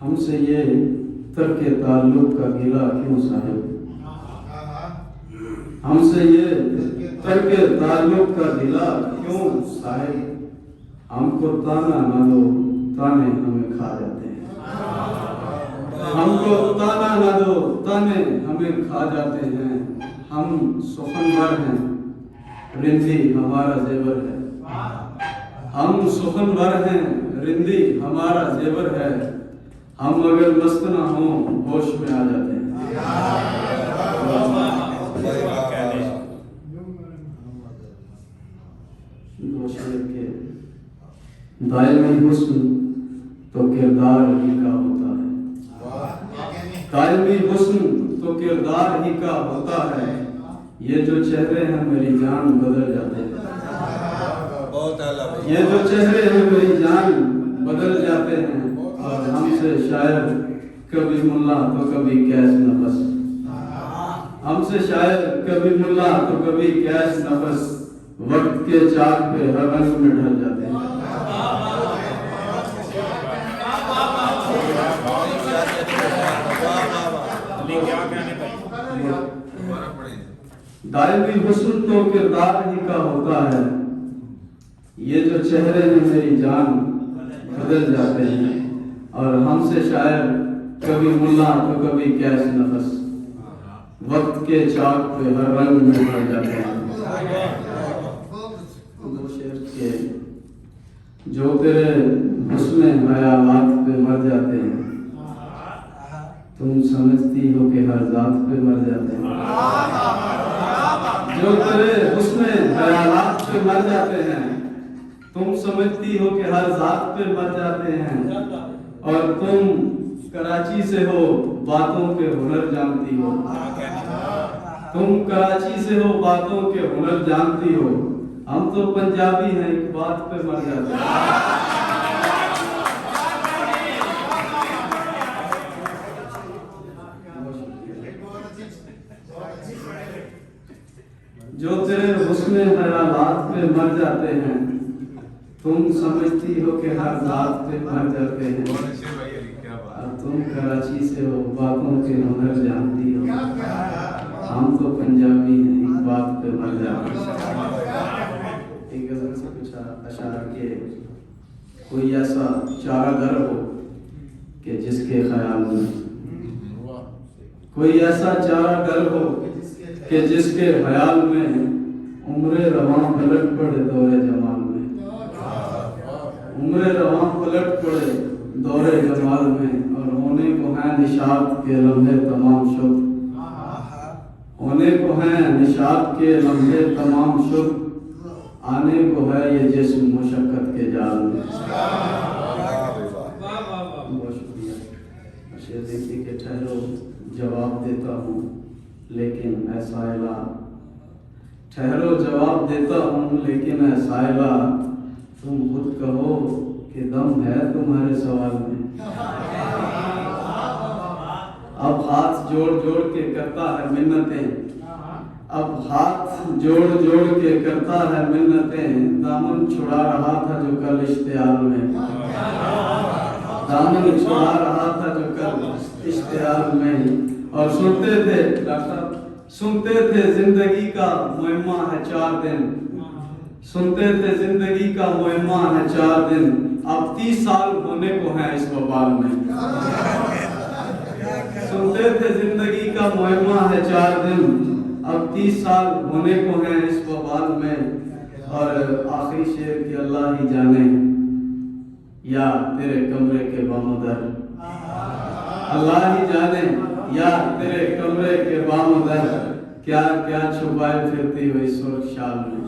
ہم سے یہ ترک تعلق کا گلہ کیوں صاحب؟ ہم سے یہ ترک تعلق کا گلہ کیوں صاحب؟ ہم کو تانا نہ دو، تانے ہمیں کھا جاتے ہیں۔ ہم کو تانا نہ دو، تانے ہمیں کھا جاتے ہیں۔ ہم سخنور ہیں، رندی ہمارا زیور ہے۔ ہم سخنور ہیں، رندی ہمارا زیور ہے۔ ہم اگر مست نہ ہوں ہوش میں آ جاتے ہیں۔ دائمی حسن تو کردار ہی کا ہوتا ہے۔ دائمی حسن تو کردار ہی کا ہوتا ہے۔ یہ جو چہرے ہیں میری جان بدل جاتے ہیں۔ یہ جو چہرے ہیں میری جان بدل جاتے ہیں۔ اور ہم سے شاعر کبھی ملا تو کبھی کیس نفس، ہم سے شاعر کبھی ملا تو کبھی کیس نفس، وقت کے چاک پہ ہر رنگ میں ڈھل جاتے ہیں۔ دائمی حسن تو کردار ہی کا ہوتا ہے۔ یہ جو چہرے ہیں میری جان بدل جاتے ہیں۔ اور ہم سے شاعر کبھی ملا تو کبھی کیس نفس، وقت کے چاک پہ ہر رنگ میں ڈھل جاتے ہیں۔ دو شعر کے جو تیرے حسن خیالات پہ مر جاتے ہیں، تم سمجھتی ہو کہ ہر ذات پہ مر جاتے ہیں۔ جو تیرے حسن خیالات پہ مر جاتے ہیں، تم سمجھتی ہو کہ ہر ذات پہ مر جاتے ہیں۔ اور تم کراچی سے ہو، باتوں کے ہنر جانتی ہو۔ تم کراچی سے ہو، باتوں کے ہنر جانتی ہو۔ ہم تو پنجابی ہیں، ایک بات پہ مر جاتے ہیں۔ جو تیرے حسن خیالات پہ مر جاتے ہیں، تم سمجھتی ہو کہ ہر ذات پہ مر جاتے ہیں۔ اور تم کراچی سے ہو، باتوں کے ہنر جانتی ہو۔ ہم تو پنجابی ہیں، ایک بات پہ مر جاتے ہیں۔ ایک غزل سے کچھ اشعار کے کوئی ایسا چارہ گر ہو کہ جس کے خیال میں، کوئی ایسا چارہ گر ہو کہ جس کے خیال میں عمر رواں پلٹ پڑے دور جمال میں۔ عمر رواں پلٹ پڑے دور جمال میں، اور ہونے کو ہیں نشاط کے لمحے تمام شد۔ ہونے کو ہیں نشاط کے لمحے تمام شد، آنے کو ہے یہ جسم مشقت کے جال میں۔ بہت شکریہ۔ شعر دیکھیے کہ ٹھہرو جواب دیتا ہوں لیکن اے سائلہ، ٹھہرو جواب دیتا ہوں لیکن اے سائلہ، تم خود کہو کہ دم ہے تمہارے سوال میں۔ اب ہاتھ جوڑ جوڑ کے کرتا ہے منتیں، اب ہاتھ جوڑ جوڑ کے کرتا ہے منتیں، دامن چھڑا رہا تھا جو کل اشتعال میں، دامن چھڑا رہا تھا جو کل اشتعال میں۔ اور سنتے تھے ڈاکٹر، سنتے تھے زندگی کا معمہ ہے 4 دن، سنتے تھے زندگی کا معمہ ہے 4 دن، اب 30 سال ہونے کو ہیں اس وبال میں۔ سنتے تھے زندگی کا معمہ ہے 4 دن، اب 30 سال ہونے کو ہیں اس وبال میں۔ اور آخری شعر کہ اللہ ہی جانے یا تیرے کمرے کے بام و در، اللہ ہی جانے یا تیرے کمرے کے بام و در، کیا کیا چھپائے پھرتی ہوئی سرخ شال میں۔